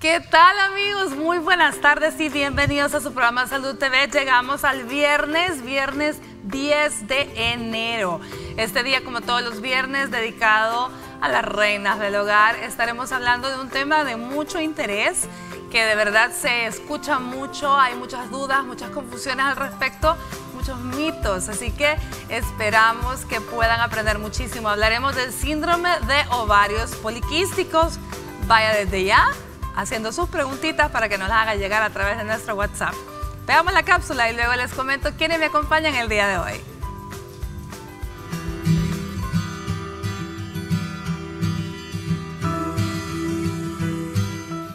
¿Qué tal, amigos? Muy buenas tardes y bienvenidos a su programa Salud TV. Llegamos al viernes 10 de enero. Este día, como todos los viernes, dedicado a las reinas del hogar. Estaremos hablando de un tema de mucho interés, que de verdad se escucha mucho, hay muchas dudas, muchas confusiones al respecto, muchos mitos, así que esperamos que puedan aprender muchísimo. Hablaremos del síndrome de ovarios poliquísticos. Vaya desde ya haciendo sus preguntitas para que nos las hagan llegar a través de nuestro WhatsApp. Veamos la cápsula y luego les comento quiénes me acompañan el día de hoy.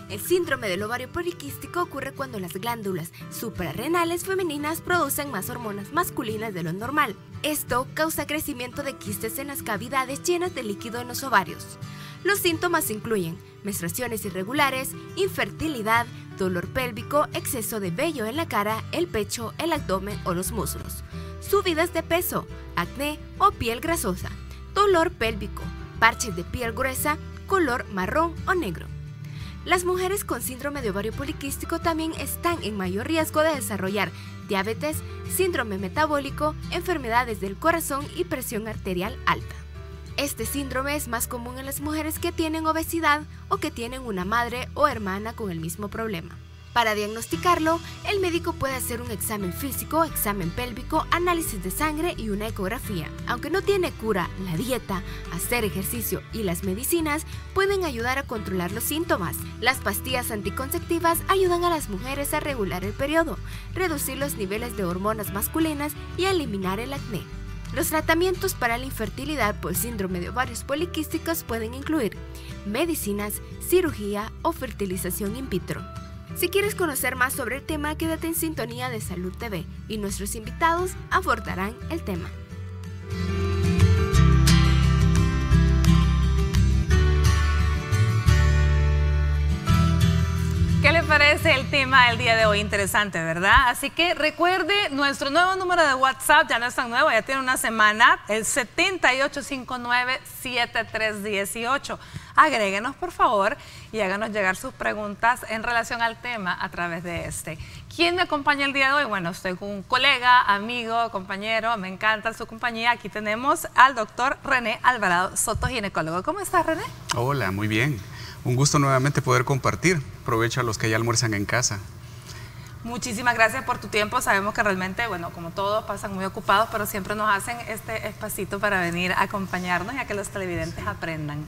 El síndrome del ovario poliquístico ocurre cuando las glándulas suprarrenales femeninas producen más hormonas masculinas de lo normal. Esto causa crecimiento de quistes en las cavidades llenas de líquido en los ovarios. Los síntomas incluyen menstruaciones irregulares, infertilidad, dolor pélvico, exceso de vello en la cara, el pecho, el abdomen o los muslos, subidas de peso, acné o piel grasosa, dolor pélvico, parches de piel gruesa, color marrón o negro. Las mujeres con síndrome de ovario poliquístico también están en mayor riesgo de desarrollar diabetes, síndrome metabólico, enfermedades del corazón y presión arterial alta. Este síndrome es más común en las mujeres que tienen obesidad o que tienen una madre o hermana con el mismo problema. Para diagnosticarlo, el médico puede hacer un examen físico, examen pélvico, análisis de sangre y una ecografía. Aunque no tiene cura, la dieta, hacer ejercicio y las medicinas pueden ayudar a controlar los síntomas. Las pastillas anticonceptivas ayudan a las mujeres a regular el periodo, reducir los niveles de hormonas masculinas y a eliminar el acné. Los tratamientos para la infertilidad por síndrome de ovarios poliquísticos pueden incluir medicinas, cirugía o fertilización in vitro. Si quieres conocer más sobre el tema, quédate en sintonía de Salud TV y nuestros invitados abordarán el tema. ¿Qué le parece el tema del día de hoy? Interesante, ¿verdad? Así que recuerde nuestro nuevo número de WhatsApp, ya no es tan nuevo, ya tiene una semana, el 7859-7318. Agréguenos, por favor, y háganos llegar sus preguntas en relación al tema a través de este. ¿Quién me acompaña el día de hoy? Bueno, estoy con un colega, amigo, compañero, me encanta su compañía. Aquí tenemos al doctor René Alvarado Soto, ginecólogo. ¿Cómo estás, René? Hola, muy bien. Un gusto nuevamente poder compartir. Provecho a los que ya almuerzan en casa. Muchísimas gracias por tu tiempo. Sabemos que realmente, bueno, como todos, pasan muy ocupados, pero siempre nos hacen este espacito para venir a acompañarnos y a que los televidentes aprendan.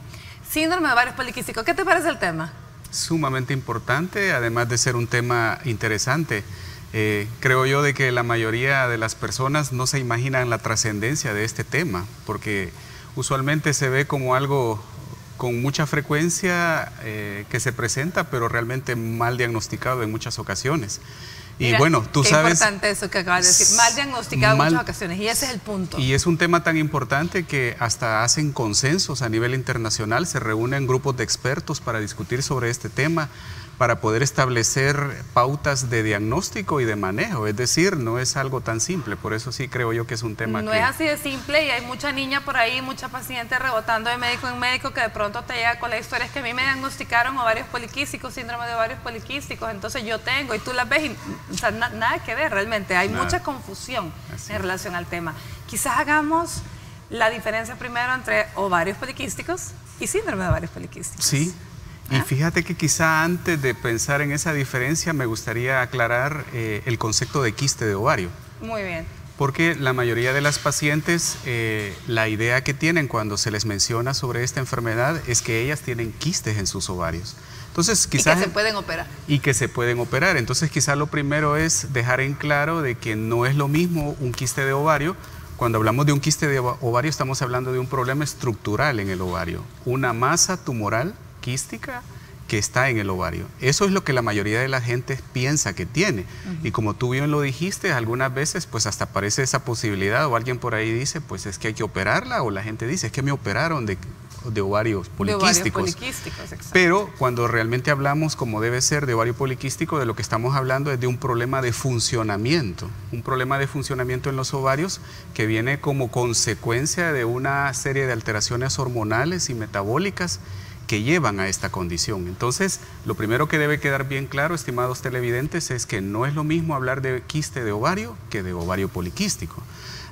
Síndrome de ovarios poliquísticos, ¿qué te parece el tema? Sumamente importante, además de ser un tema interesante. Creo yo de que la mayoría de las personas no se imaginan la trascendencia de este tema, porque usualmente se ve como algo con mucha frecuencia que se presenta, pero realmente mal diagnosticado en muchas ocasiones. Y mira, bueno, tú sabes... Qué importante eso que acabas de decir, mal diagnosticado en muchas ocasiones, y ese es el punto. Y es un tema tan importante que hasta hacen consensos a nivel internacional, se reúnen grupos de expertos para discutir sobre este tema, para poder establecer pautas de diagnóstico y de manejo, es decir, no es algo tan simple, por eso sí creo yo que es un tema no es así de simple, y hay mucha niña por ahí, mucha paciente rebotando de médico en médico que de pronto te llega con la historia, es que a mí me diagnosticaron ovarios poliquísticos, síndrome de ovarios poliquísticos, entonces yo tengo, y tú las ves, y, o sea, nada que ver realmente, hay mucha confusión en relación al tema. Quizás hagamos la diferencia primero entre ovarios poliquísticos y síndrome de ovarios poliquísticos. Sí. Y fíjate que quizá antes de pensar en esa diferencia me gustaría aclarar el concepto de quiste de ovario. Muy bien. Porque la mayoría de las pacientes, la idea que tienen cuando se les menciona sobre esta enfermedad es que ellas tienen quistes en sus ovarios. Entonces, quizás, y que se pueden operar. Y que se pueden operar. Entonces quizá lo primero es dejar en claro de que no es lo mismo un quiste de ovario. Cuando hablamos de un quiste de ovario estamos hablando de un problema estructural en el ovario, una masa tumoral quística que está en el ovario. Eso es lo que la mayoría de la gente piensa que tiene. Y como tú bien lo dijiste, algunas veces pues hasta aparece esa posibilidad o alguien por ahí dice pues es que hay que operarla, o la gente dice es que me operaron de ovarios poliquísticos. Pero cuando realmente hablamos como debe ser de ovario poliquístico, de lo que estamos hablando es de un problema de funcionamiento. Un problema de funcionamiento en los ovarios que viene como consecuencia de una serie de alteraciones hormonales y metabólicas que llevan a esta condición. Entonces, lo primero que debe quedar bien claro, estimados televidentes, es que no es lo mismo hablar de quiste de ovario que de ovario poliquístico.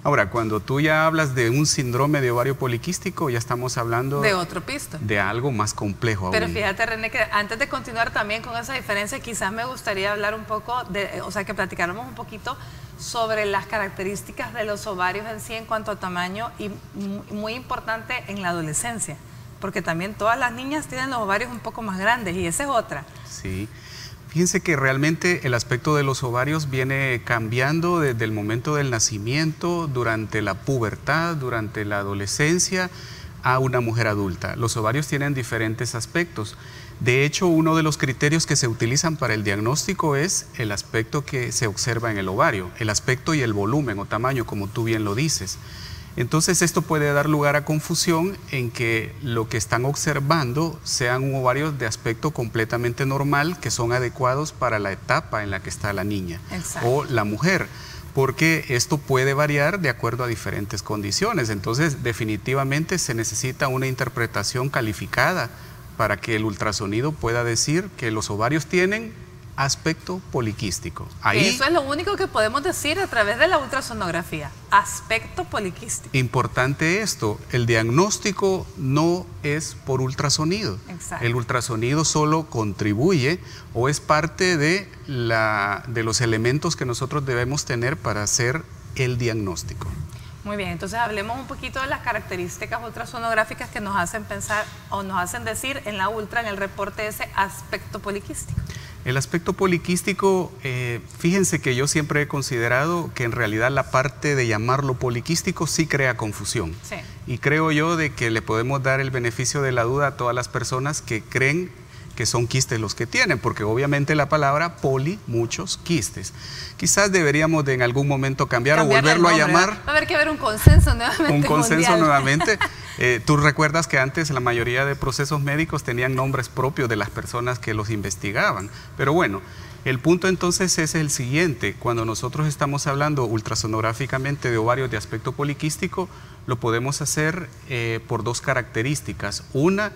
Ahora, cuando tú ya hablas de un síndrome de ovario poliquístico, ya estamos hablando de otro pisto, de algo más complejo. Pero aún. fíjate, René, que antes de continuar también con esa diferencia, quizás me gustaría hablar un poco, que platicáramos un poquito sobre las características de los ovarios en sí en cuanto a tamaño y muy importante en la adolescencia, porque también todas las niñas tienen los ovarios un poco más grandes y esa es otra. Sí. Fíjense que realmente el aspecto de los ovarios viene cambiando desde el momento del nacimiento, durante la pubertad, durante la adolescencia, a una mujer adulta. Los ovarios tienen diferentes aspectos. De hecho, uno de los criterios que se utilizan para el diagnóstico es el aspecto que se observa en el ovario, el aspecto y el volumen o tamaño, como tú bien lo dices. Entonces esto puede dar lugar a confusión en que lo que están observando sean ovarios de aspecto completamente normal, que son adecuados para la etapa en la que está la niña. Exacto. O la mujer, porque esto puede variar de acuerdo a diferentes condiciones. Entonces definitivamente se necesita una interpretación calificada para que el ultrasonido pueda decir que los ovarios tienen aspecto poliquístico. Ahí, eso es lo único que podemos decir a través de la ultrasonografía, aspecto poliquístico. Importante esto, el diagnóstico no es por ultrasonido. Exacto. El ultrasonido solo contribuye o es parte de los elementos que nosotros debemos tener para hacer el diagnóstico. Muy bien, entonces hablemos un poquito de las características ultrasonográficas que nos hacen pensar o nos hacen decir en la ultra, en el reporte, ese aspecto poliquístico. El aspecto poliquístico, fíjense que yo siempre he considerado que en realidad la parte de llamarlo poliquístico sí crea confusión. Sí. Y creo yo de que le podemos dar el beneficio de la duda a todas las personas que creen que son quistes los que tienen, porque obviamente la palabra poli, muchos quistes. Quizás deberíamos de en algún momento cambiar o volverlo a llamar. Va a haber que haber un consenso nuevamente. Un consenso mundial. Nuevamente. Tú recuerdas que antes la mayoría de procesos médicos tenían nombres propios de las personas que los investigaban. Pero bueno, el punto entonces es el siguiente. Cuando nosotros estamos hablando ultrasonográficamente de ovarios de aspecto poliquístico, lo podemos hacer por dos características. Una,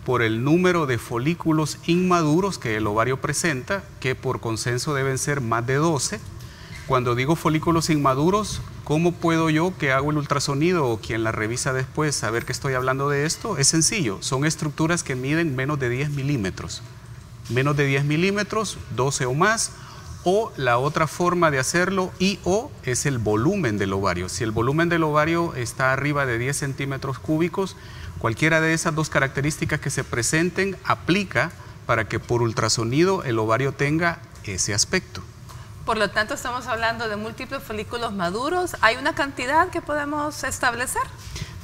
por el número de folículos inmaduros que el ovario presenta, que por consenso deben ser más de 12. Cuando digo folículos inmaduros, ¿cómo puedo yo, que hago el ultrasonido o quien la revisa después, saber que estoy hablando de esto? Es sencillo, son estructuras que miden menos de 10 milímetros. Menos de 10 milímetros, 12 o más, o la otra forma de hacerlo, o es el volumen del ovario. Si el volumen del ovario está arriba de 10 centímetros cúbicos, cualquiera de esas dos características que se presenten aplica para que por ultrasonido el ovario tenga ese aspecto. Por lo tanto, estamos hablando de múltiples folículos maduros. ¿Hay una cantidad que podemos establecer?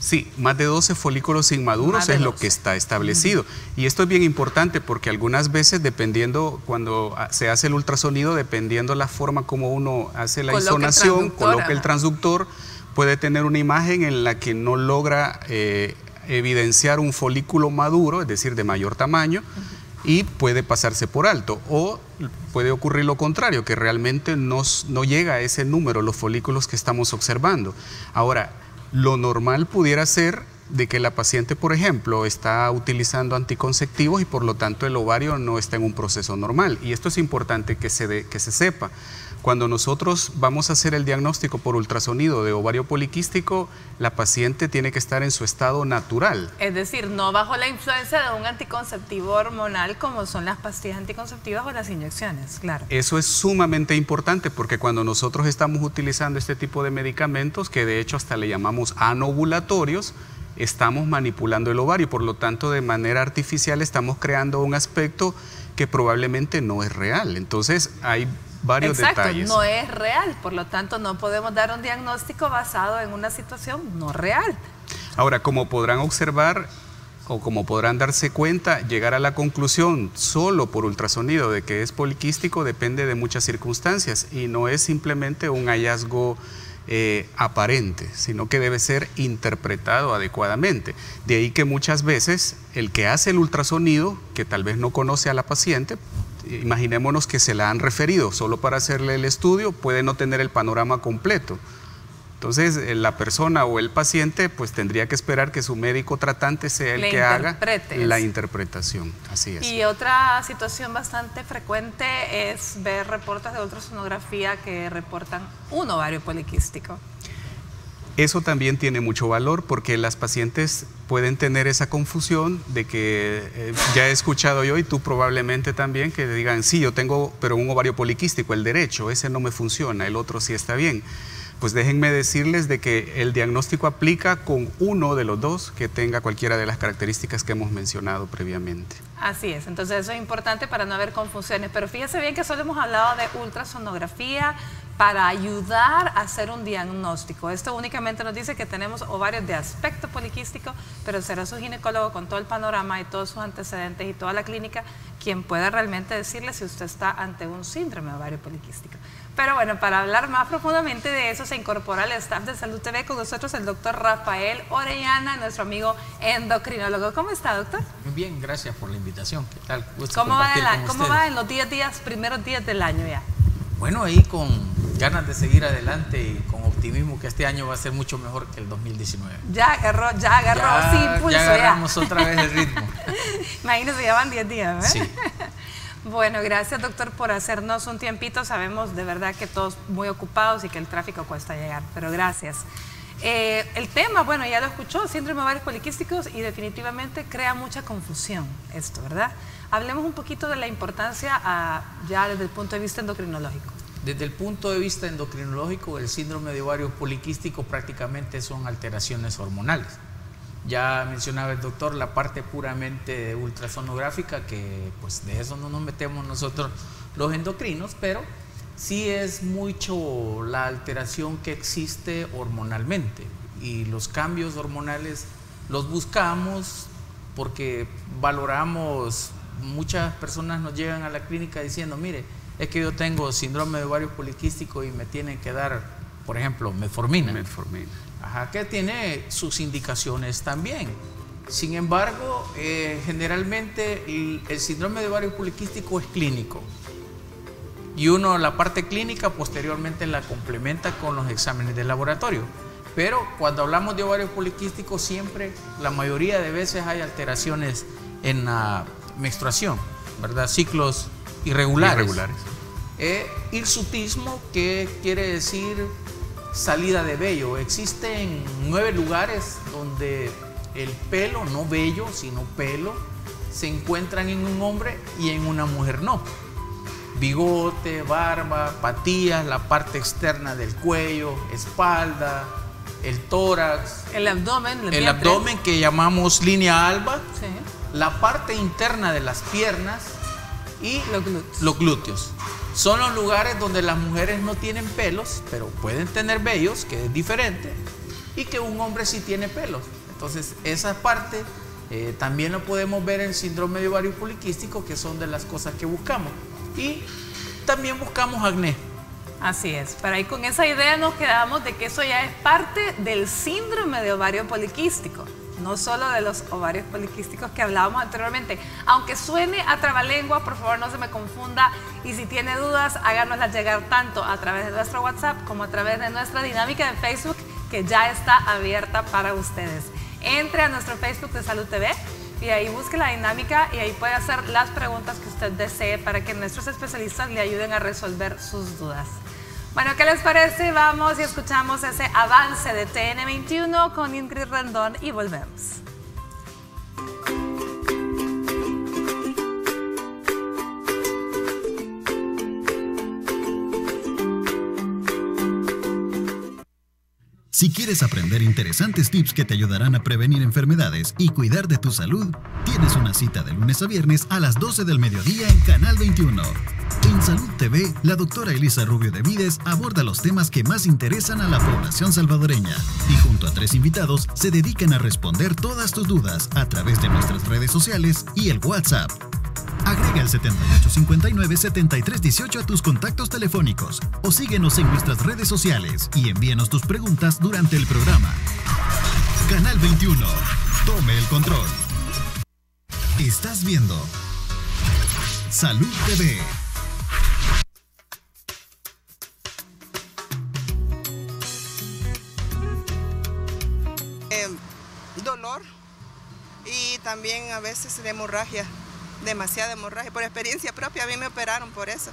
Sí, más de 12 folículos inmaduros es lo que está establecido. Y esto es bien importante porque algunas veces, dependiendo, cuando se hace el ultrasonido, dependiendo la forma como uno hace la isonación, coloca el transductor, puede tener una imagen en la que no logra evidenciar un folículo maduro, es decir, de mayor tamaño, y puede pasarse por alto, o puede ocurrir lo contrario, que realmente no llega a ese número los folículos que estamos observando. Ahora, lo normal pudiera ser de que la paciente, por ejemplo, está utilizando anticonceptivos y por lo tanto el ovario no está en un proceso normal, y esto es importante que se sepa. Cuando nosotros vamos a hacer el diagnóstico por ultrasonido de ovario poliquístico, la paciente tiene que estar en su estado natural. Es decir, no bajo la influencia de un anticonceptivo hormonal como son las pastillas anticonceptivas o las inyecciones, claro. Eso es sumamente importante porque cuando nosotros estamos utilizando este tipo de medicamentos, que de hecho hasta le llamamos anovulatorios, estamos manipulando el ovario, por lo tanto de manera artificial estamos creando un aspecto que probablemente no es real. Entonces hay varios detalles. No es real, por lo tanto no podemos dar un diagnóstico basado en una situación no real. Ahora, como podrán observar o como podrán darse cuenta, llegar a la conclusión solo por ultrasonido de que es poliquístico depende de muchas circunstancias y no es simplemente un hallazgo aparente, sino que debe ser interpretado adecuadamente. De ahí que muchas veces el que hace el ultrasonido, que tal vez no conoce a la paciente, imaginémonos que se la han referido solo para hacerle el estudio, puede no tener el panorama completo. Entonces, la persona o el paciente pues tendría que esperar que su médico tratante sea el que haga la interpretación. Así es. Y otra situación bastante frecuente es ver reportes de ultrasonografía que reportan un ovario poliquístico. Eso también tiene mucho valor porque las pacientes pueden tener esa confusión de que ya he escuchado yo y tú probablemente también que digan, sí, yo tengo pero un ovario poliquístico, el derecho, ese no me funciona, el otro sí está bien. Pues déjenme decirles de que el diagnóstico aplica con uno de los dos que tenga cualquiera de las características que hemos mencionado previamente. Así es, entonces eso es importante para no haber confusiones, pero fíjese bien que solo hemos hablado de ultrasonografía para ayudar a hacer un diagnóstico. Esto únicamente nos dice que tenemos ovarios de aspecto poliquístico, pero será su ginecólogo con todo el panorama y todos sus antecedentes y toda la clínica quien pueda realmente decirle si usted está ante un síndrome de ovario poliquístico. Pero bueno, para hablar más profundamente de eso se incorpora al staff de Salud TV con nosotros el doctor Rafael Orellana, nuestro amigo endocrinólogo. ¿Cómo está, doctor? Muy bien, gracias por la invitación. ¿Qué tal? ¿Cómo va en los primeros días del año ya? Bueno, ahí con ganas de seguir adelante y con optimismo que este año va a ser mucho mejor que el 2019. Ya agarró sí, impulso ya. agarramos otra vez el ritmo. Imagínense, ya van 10 días, ¿verdad? Sí. Bueno, gracias doctor por hacernos un tiempito. Sabemos de verdad que todos muy ocupados y que el tráfico cuesta llegar, pero gracias. El tema, bueno, ya lo escuchó, síndrome de ovarios poliquísticos, y definitivamente crea mucha confusión esto, ¿verdad? Hablemos un poquito de la importancia ya desde el punto de vista endocrinológico. Desde el punto de vista endocrinológico, el síndrome de ovario poliquístico prácticamente son alteraciones hormonales. Ya mencionaba el doctor la parte puramente ultrasonográfica, que pues de eso no nos metemos nosotros los endocrinos, pero sí es mucho la alteración que existe hormonalmente, y los cambios hormonales los buscamos porque valoramos. Muchas personas nos llegan a la clínica diciendo, mire, es que yo tengo síndrome de ovario poliquístico y me tienen que dar, por ejemplo, metformina. Ajá, que tiene sus indicaciones también. Sin embargo, generalmente el síndrome de ovario poliquístico es clínico, y uno la parte clínica posteriormente la complementa con los exámenes de laboratorio. Pero cuando hablamos de ovario poliquístico, siempre, la mayoría de veces hay alteraciones en la menstruación, ¿verdad? Ciclos irregulares. Hirsutismo, que quiere decir salida de vello. Existen 9 lugares donde el pelo, no vello, sino pelo, se encuentran en un hombre y en una mujer no. Bigote, barba, patillas, la parte externa del cuello, espalda, el tórax, el abdomen, el abdomen que llamamos línea alba, sí, la parte interna de las piernas y los glúteos. Son los lugares donde las mujeres no tienen pelos, pero pueden tener vellos, que es diferente, y que un hombre sí tiene pelos. Entonces, esa parte también lo podemos ver en síndrome de ovario poliquístico, que son de las cosas que buscamos. Y también buscamos acné. Así es, pero ahí con esa idea nos quedamos de que eso ya es parte del síndrome de ovario poliquístico, no solo de los ovarios poliquísticos que hablábamos anteriormente. Aunque suene a trabalengua, por favor no se me confunda, y si tiene dudas, háganoslas llegar tanto a través de nuestro WhatsApp como a través de nuestra dinámica de Facebook, que ya está abierta para ustedes. Entre a nuestro Facebook de Salud TV y ahí busque la dinámica y ahí puede hacer las preguntas que usted desee para que nuestros especialistas le ayuden a resolver sus dudas. Bueno, ¿qué les parece? Vamos y escuchamos ese avance de TN21 con Ingrid Rendón y volvemos. Si quieres aprender interesantes tips que te ayudarán a prevenir enfermedades y cuidar de tu salud, tienes una cita de lunes a viernes a las 12 del mediodía en Canal 21. En Salud TV, la doctora Elisa Rubio de Vides aborda los temas que más interesan a la población salvadoreña y junto a 3 invitados se dedican a responder todas tus dudas a través de nuestras redes sociales y el WhatsApp. Agrega el 7859-7318 a tus contactos telefónicos o síguenos en nuestras redes sociales y envíanos tus preguntas durante el programa. Canal 21. Tome el control. Estás viendo Salud TV. también a veces de hemorragia, demasiada hemorragia. Por experiencia propia, a mí me operaron por eso.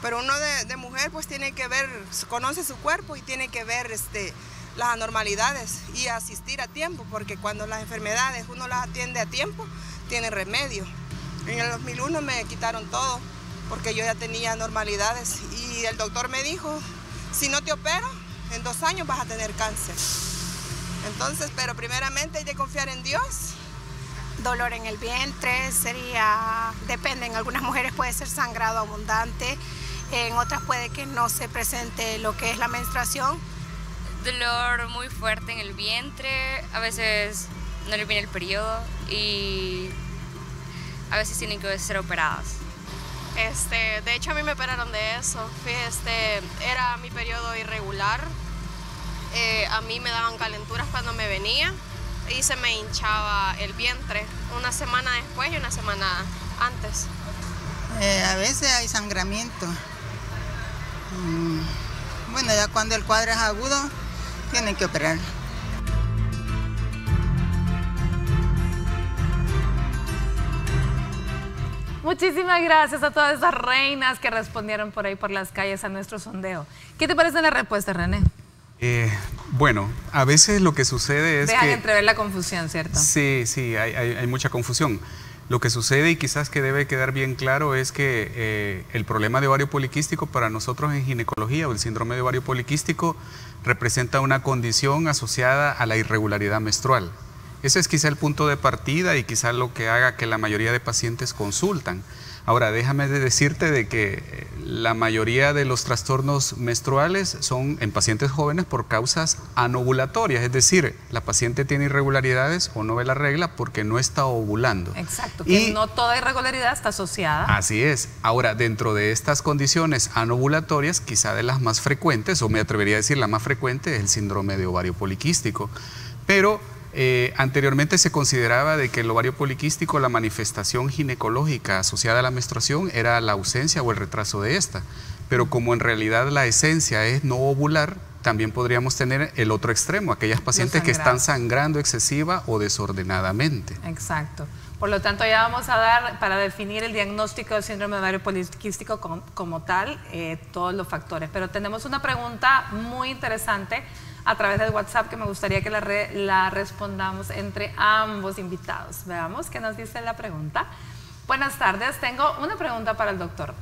Pero uno de mujer pues tiene que ver, conoce su cuerpo y tiene que ver las anormalidades y asistir a tiempo, porque cuando las enfermedades uno las atiende a tiempo, tiene remedio. En el 2001 me quitaron todo, porque yo ya tenía anormalidades y el doctor me dijo, si no te opero, en 2 años vas a tener cáncer. Entonces, pero primeramente hay que confiar en Dios. Dolor en el vientre sería, depende, en algunas mujeres puede ser sangrado abundante, en otras puede que no se presente lo que es la menstruación. Dolor muy fuerte en el vientre, a veces no le viene el periodo y a veces tienen que ser operadas. De hecho a mí me operaron de eso. Era mi periodo irregular, a mí me daban calenturas cuando me venía y se me hinchaba el vientre una semana después y una semana antes. A veces hay sangramiento. Bueno, ya cuando el cuadro es agudo, tienen que operar. Muchísimas gracias a todas esas reinas que respondieron por ahí por las calles a nuestro sondeo. ¿Qué te parece la respuesta, René? Bueno, a veces lo que sucede es Dejan entrever la confusión, ¿cierto? Sí, hay mucha confusión. Lo que sucede y quizás que debe quedar bien claro es que el problema de ovario poliquístico para nosotros en ginecología o el síndrome de ovario poliquístico representa una condición asociada a la irregularidad menstrual. Ese es quizá el punto de partida y quizá lo que haga que la mayoría de pacientes consultan. Ahora, déjame decirte de que la mayoría de los trastornos menstruales son en pacientes jóvenes por causas anovulatorias, es decir, la paciente tiene irregularidades o no ve la regla porque no está ovulando. Exacto, que no toda irregularidad está asociada. Así es. Ahora, dentro de estas condiciones anovulatorias, quizá de las más frecuentes, o me atrevería a decir la más frecuente, es el síndrome de ovario poliquístico. Pero anteriormente se consideraba de que el ovario poliquístico, la manifestación ginecológica asociada a la menstruación era la ausencia o el retraso de esta, pero como en realidad la esencia es no ovular, también podríamos tener el otro extremo, aquellas pacientes que están sangrando excesiva o desordenadamente. Exacto. Por lo tanto, ya vamos a dar, para definir el diagnóstico del síndrome de ovario poliquístico como tal, todos los factores. Pero tenemos una pregunta muy interesante a través del WhatsApp que me gustaría que la respondamos entre ambos invitados. Veamos qué nos dice la pregunta. Buenas tardes, tengo una pregunta para el doctor.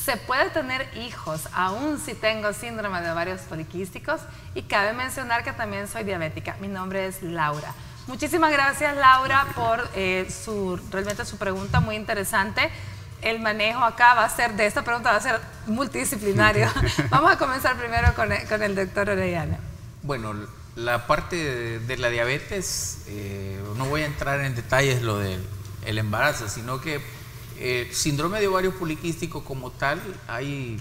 ¿Se puede tener hijos aún si tengo síndrome de ovarios poliquísticos? Y cabe mencionar que también soy diabética. Mi nombre es Laura. Muchísimas gracias, Laura, por realmente su pregunta muy interesante. El manejo acá de esta pregunta va a ser multidisciplinario. Vamos a comenzar primero con el doctor Orellana. Bueno, la parte de la diabetes, no voy a entrar en detalles lo del embarazo, sino que síndrome de ovario poliquístico como tal, hay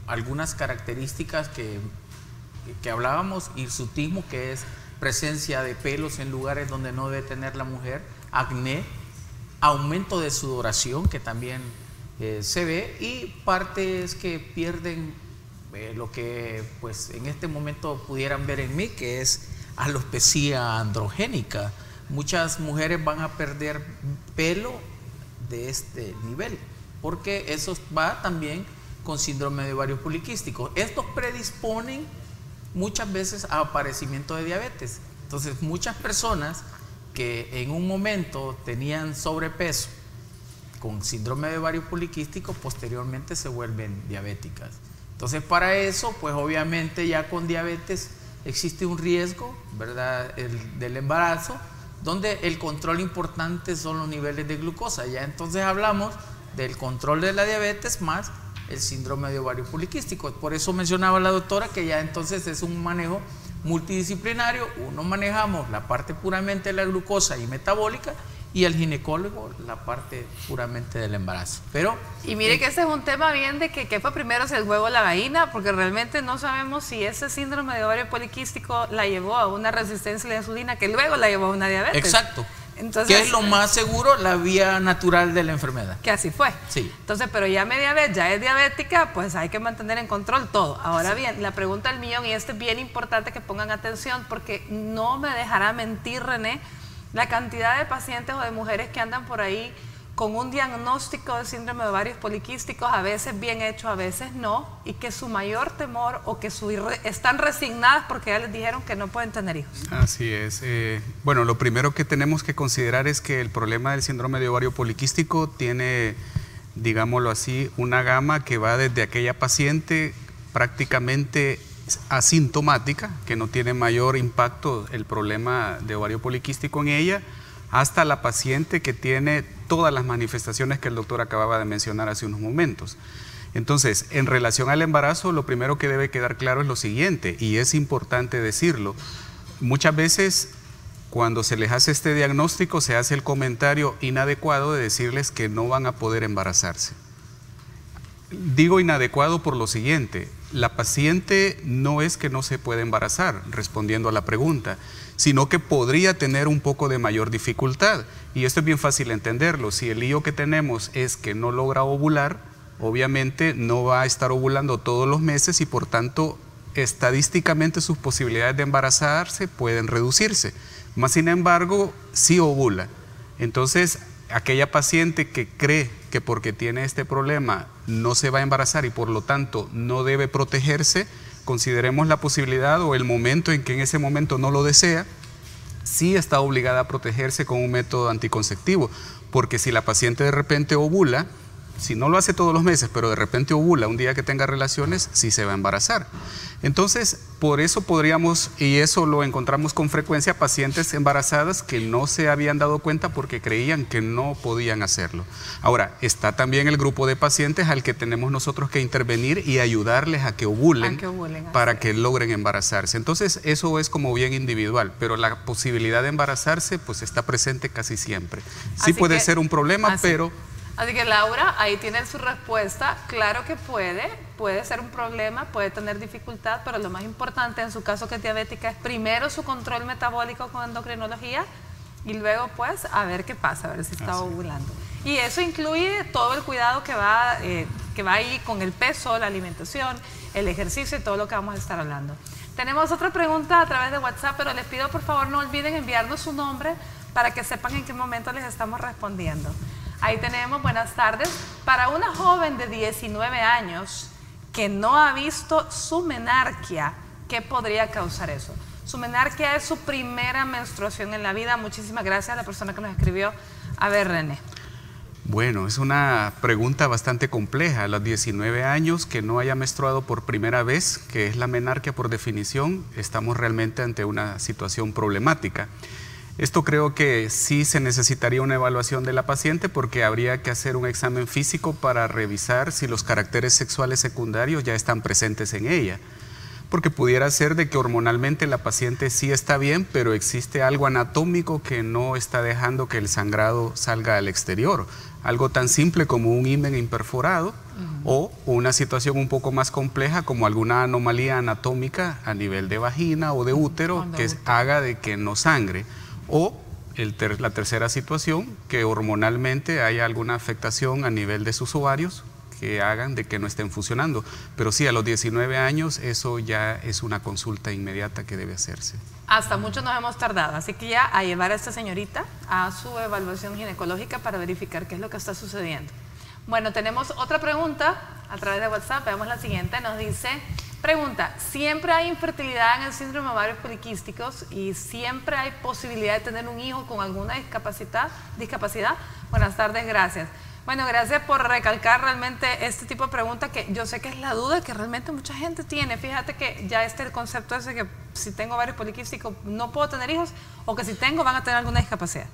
algunas características que hablábamos, hirsutismo, que es presencia de pelos en lugares donde no debe tener la mujer, acné, aumento de sudoración, que también se ve, y partes que pierden lo que pues en este momento pudieran ver en mí, que es alopecia androgénica. Muchas mujeres van a perder pelo de este nivel, porque eso va también con síndrome de ovario poliquístico. Estos predisponen muchas veces a aparecimiento de diabetes. Entonces, muchas personas que en un momento tenían sobrepeso con síndrome de ovario poliquístico, posteriormente se vuelven diabéticas. Entonces, para eso, pues obviamente ya con diabetes existe un riesgo, ¿verdad?, del embarazo, donde el control importante son los niveles de glucosa. Ya entonces hablamos del control de la diabetes más el síndrome de ovario poliquístico. Por eso mencionaba la doctora que ya entonces es un manejo multidisciplinario. Uno manejamos la parte puramente de la glucosa y metabólica, y el ginecólogo la parte puramente del embarazo. Y mire que ese es un tema bien de que fue primero, si el huevo o la gallina, porque realmente no sabemos si ese síndrome de ovario poliquístico la llevó a una resistencia a la insulina, que luego la llevó a una diabetes. Exacto. Entonces, que es lo más seguro, la vía natural de la enfermedad. Que así fue. Sí. Entonces, pero ya media vez ya es diabética, pues hay que mantener en control todo. Ahora bien, la pregunta del millón, y esto es bien importante que pongan atención, porque no me dejará mentir René, La cantidad de pacientes o de mujeres que andan por ahí con un diagnóstico de síndrome de ovarios poliquísticos, a veces bien hecho, a veces no, y que su mayor temor o que están resignadas porque ya les dijeron que no pueden tener hijos. Así es. Bueno, lo primero que tenemos que considerar es que el problema del síndrome de ovario poliquístico tiene, digámoslo así, una gama que va desde aquella paciente prácticamente asintomática, que no tiene mayor impacto el problema de ovario poliquístico en ella, hasta la paciente que tiene todas las manifestaciones que el doctor acababa de mencionar hace unos momentos. Entonces, en relación al embarazo, lo primero que debe quedar claro es lo siguiente, y es importante decirlo. Muchas veces, cuando se les hace este diagnóstico, se hace el comentario inadecuado de decirles que no van a poder embarazarse. Digo inadecuado por lo siguiente: la paciente no es que no se puede embarazar, respondiendo a la pregunta, sino que podría tener un poco de mayor dificultad. Y esto es bien fácil entenderlo. Si el lío que tenemos es que no logra ovular, obviamente no va a estar ovulando todos los meses y por tanto estadísticamente sus posibilidades de embarazarse pueden reducirse. Más sin embargo, sí ovula. Entonces, aquella paciente que cree que porque tiene este problema no se va a embarazar y por lo tanto no debe protegerse, consideremos la posibilidad o el momento en que en ese momento no lo desea, sí está obligada a protegerse con un método anticonceptivo, porque si la paciente de repente ovula, si no lo hace todos los meses, pero de repente ovula un día que tenga relaciones, sí se va a embarazar. Entonces, por eso podríamos, y eso lo encontramos con frecuencia, pacientes embarazadas que no se habían dado cuenta porque creían que no podían hacerlo. Ahora, está también el grupo de pacientes al que tenemos nosotros que intervenir y ayudarles a que ovulen, para que logren embarazarse. Entonces, eso es como bien individual, pero la posibilidad de embarazarse pues está presente casi siempre. Sí puede ser un problema, pero... Así que Laura, ahí tiene su respuesta. Claro que puede ser un problema, puede tener dificultad, pero lo más importante en su caso que es diabética es primero su control metabólico con endocrinología y luego pues a ver qué pasa, a ver si está ovulando. Y eso incluye todo el cuidado que va ahí con el peso, la alimentación, el ejercicio y todo lo que vamos a estar hablando. Tenemos otra pregunta a través de WhatsApp, pero les pido por favor no olviden enviarnos su nombre para que sepan en qué momento les estamos respondiendo. Ahí tenemos, buenas tardes. Para una joven de 19 años que no ha visto su menarquia, ¿qué podría causar eso? Su menarquia es su primera menstruación en la vida. Muchísimas gracias a la persona que nos escribió. A ver, René. Bueno, es una pregunta bastante compleja. A los 19 años que no haya menstruado por primera vez, que es la menarquia por definición, estamos realmente ante una situación problemática. Esto creo que sí se necesitaría una evaluación de la paciente porque habría que hacer un examen físico para revisar si los caracteres sexuales secundarios ya están presentes en ella. Porque pudiera ser de que hormonalmente la paciente sí está bien, pero existe algo anatómico que no está dejando que el sangrado salga al exterior. Algo tan simple como un himen imperforado o una situación un poco más compleja como alguna anomalía anatómica a nivel de vagina o de útero que haga de que no sangre. O la tercera situación, que hormonalmente haya alguna afectación a nivel de sus ovarios que hagan de que no estén funcionando. Pero sí, a los 19 años eso ya es una consulta inmediata que debe hacerse. Hasta mucho nos hemos tardado, así que ya a llevar a esta señorita a su evaluación ginecológica para verificar qué es lo que está sucediendo. Bueno, tenemos otra pregunta a través de WhatsApp, veamos la siguiente, nos dice... Pregunta, ¿siempre hay infertilidad en el síndrome de ovarios poliquísticos y siempre hay posibilidad de tener un hijo con alguna discapacidad? Buenas tardes, gracias. Bueno, gracias por recalcar realmente este tipo de pregunta que yo sé que es la duda que realmente mucha gente tiene. Fíjate que ya el concepto ese que si tengo ovarios poliquísticos no puedo tener hijos o que si tengo van a tener alguna discapacidad.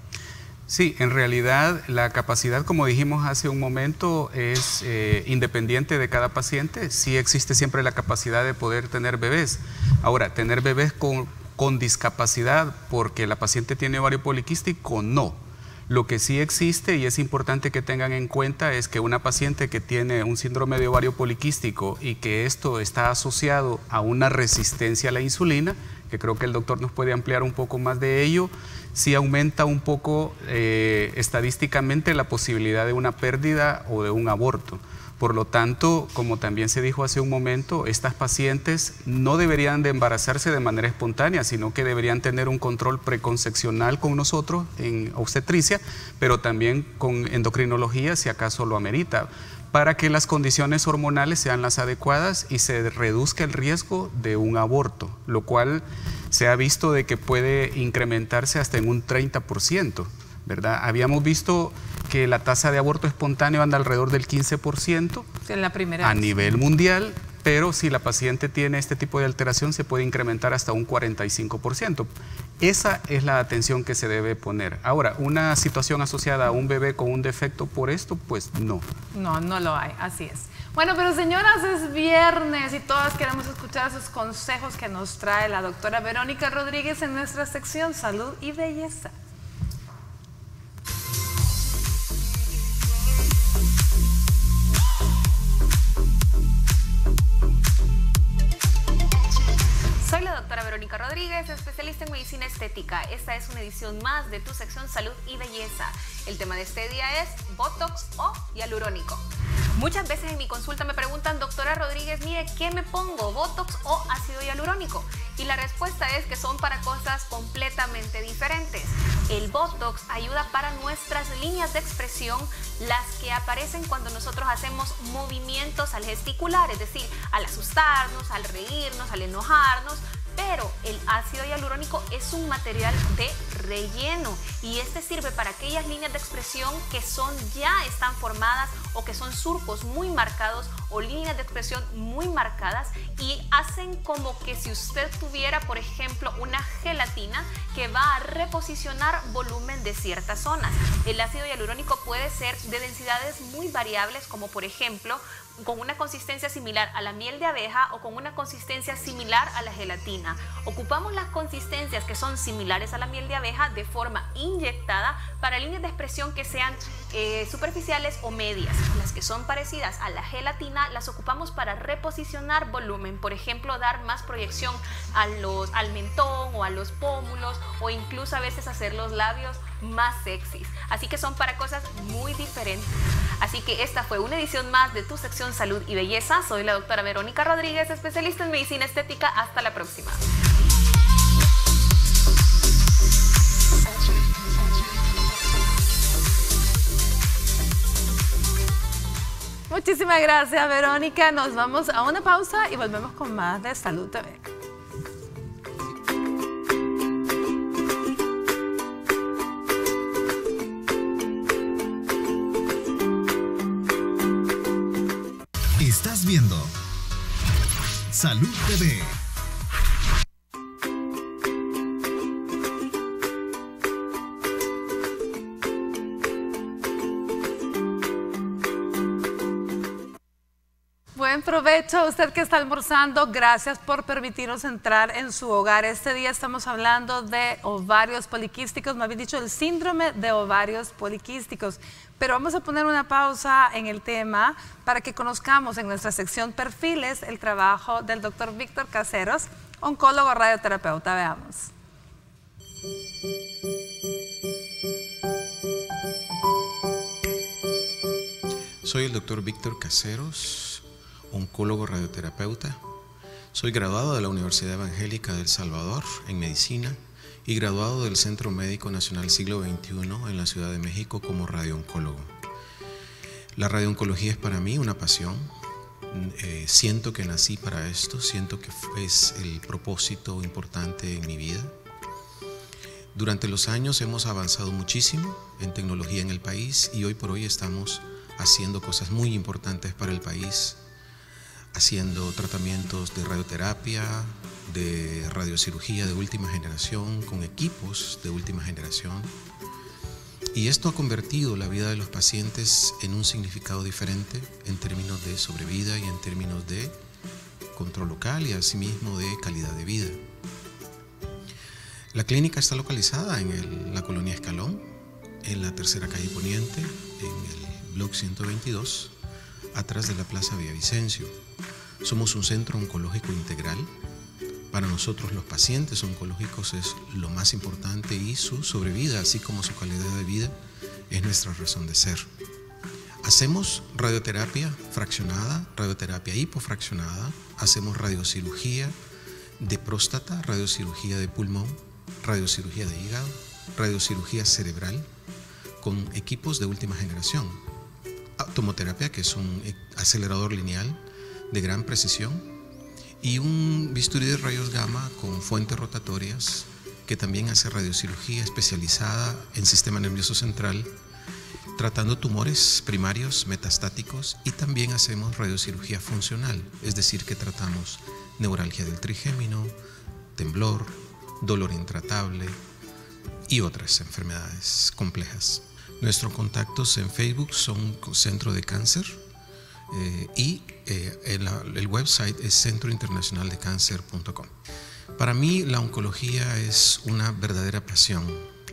Sí, en realidad la capacidad, como dijimos hace un momento, es independiente de cada paciente. Sí existe siempre la capacidad de poder tener bebés. Ahora, tener bebés con discapacidad porque la paciente tiene ovario poliquístico, no. Lo que sí existe y es importante que tengan en cuenta es que una paciente que tiene un síndrome de ovario poliquístico y que esto está asociado a una resistencia a la insulina, que creo que el doctor nos puede ampliar un poco más de ello, sí aumenta un poco estadísticamente la posibilidad de una pérdida o de un aborto. Por lo tanto, como también se dijo hace un momento, estas pacientes no deberían de embarazarse de manera espontánea, sino que deberían tener un control preconcepcional con nosotros en obstetricia, pero también con endocrinología si acaso lo amerita, para que las condiciones hormonales sean las adecuadas y se reduzca el riesgo de un aborto, lo cual se ha visto de que puede incrementarse hasta en un 30%, ¿verdad? Habíamos visto que la tasa de aborto espontáneo anda alrededor del 15% en la primera a nivel mundial, pero si la paciente tiene este tipo de alteración se puede incrementar hasta un 45%. Esa es la atención que se debe poner. Ahora, una situación asociada a un bebé con un defecto por esto, pues no. No, no lo hay, así es. Bueno, pero señoras, es viernes y todas queremos escuchar esos consejos que nos trae la doctora Verónica Rodríguez en nuestra sección Salud y Belleza. Soy la doctora Verónica Rodríguez, especialista en medicina estética. Esta es una edición más de tu sección Salud y Belleza. El tema de este día es Botox o hialurónico. Muchas veces en mi consulta me preguntan, doctora Rodríguez, mire, ¿qué me pongo? ¿Botox o ácido hialurónico? Y la respuesta es que son para cosas completamente diferentes. El Botox ayuda para nuestras líneas de expresión, las que aparecen cuando nosotros hacemos movimientos al gesticular, es decir, al asustarnos, al reírnos, al enojarnos. Pero el ácido hialurónico es un material de relleno y este sirve para aquellas líneas de expresión que ya están formadas o que son surcos muy marcados o líneas de expresión muy marcadas y hacen como que si usted tuviera, por ejemplo, una gelatina que va a reposicionar volumen de ciertas zonas. El ácido hialurónico puede ser de densidades muy variables, como por ejemplo con una consistencia similar a la miel de abeja o con una consistencia similar a la gelatina. Ocupamos las consistencias que son similares a la miel de abeja de forma inyectada para líneas de expresión que sean superficiales o medias. Las que son parecidas a la gelatina las ocupamos para reposicionar volumen, por ejemplo, dar más proyección al mentón o a los pómulos o incluso a veces hacer los labios más sexys. Así que son para cosas muy diferentes. Así que esta fue una edición más de tu sección Salud y Belleza. Soy la doctora Verónica Rodríguez, especialista en medicina estética. Hasta la próxima. Muchísimas gracias, Verónica. Nos vamos a una pausa y volvemos con más de Salud TV. Estás viendo Salud TV. Buen provecho a usted que está almorzando. Gracias por permitirnos entrar en su hogar. Este día estamos hablando de ovarios poliquísticos, más bien dicho, el síndrome de ovarios poliquísticos. Pero vamos a poner una pausa en el tema para que conozcamos en nuestra sección Perfiles el trabajo del doctor Víctor Caseros, oncólogo radioterapeuta. Veamos. Soy el doctor Víctor Caseros, oncólogo radioterapeuta. Soy graduado de la Universidad Evangélica de El Salvador en medicina y graduado del Centro Médico Nacional Siglo XXI en la Ciudad de México como radiooncólogo. La radiooncología es para mí una pasión. Siento que nací para esto, siento que es el propósito importante en mi vida. Durante los años hemos avanzado muchísimo en tecnología en el país y hoy por hoy estamos haciendo cosas muy importantes para el país, haciendo tratamientos de radioterapia, de radiocirugía de última generación, con equipos de última generación. Y esto ha convertido la vida de los pacientes en un significado diferente en términos de sobrevida y en términos de control local y asimismo de calidad de vida. La clínica está localizada en la colonia Escalón, en la tercera calle Poniente, en el Block 122, atrás de la Plaza Villavicencio. Somos un centro oncológico integral. Para nosotros los pacientes oncológicos es lo más importante y su sobrevida, así como su calidad de vida, es nuestra razón de ser. Hacemos radioterapia fraccionada, radioterapia hipofraccionada, hacemos radiocirugía de próstata, radiocirugía de pulmón, radiocirugía de hígado, radiocirugía cerebral con equipos de última generación. Tomoterapia, que es un acelerador lineal de gran precisión, y un bisturí de rayos gamma con fuentes rotatorias que también hace radiocirugía especializada en sistema nervioso central, tratando tumores primarios metastáticos, y también hacemos radiocirugía funcional, es decir, que tratamos neuralgia del trigémino, temblor, dolor intratable y otras enfermedades complejas. Nuestros contactos en Facebook son Centro de Cáncer y el website es centrointernacionaldecancer.com. Para mí la oncología es una verdadera pasión.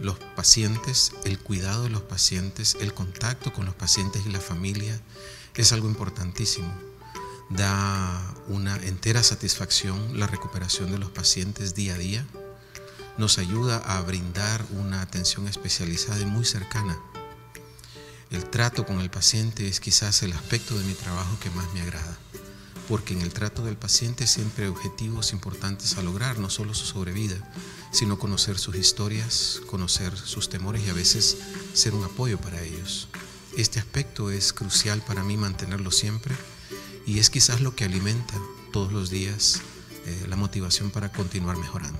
Los pacientes, el cuidado de los pacientes, el contacto con los pacientes y la familia es algo importantísimo. Da una entera satisfacción la recuperación de los pacientes día a día. Nos ayuda a brindar una atención especializada y muy cercana. El trato con el paciente es quizás el aspecto de mi trabajo que más me agrada, porque en el trato del paciente siempre hay objetivos importantes a lograr, no solo su sobrevida, sino conocer sus historias, conocer sus temores y a veces ser un apoyo para ellos. Este aspecto es crucial para mí mantenerlo siempre y es quizás lo que alimenta todos los días la motivación para continuar mejorando.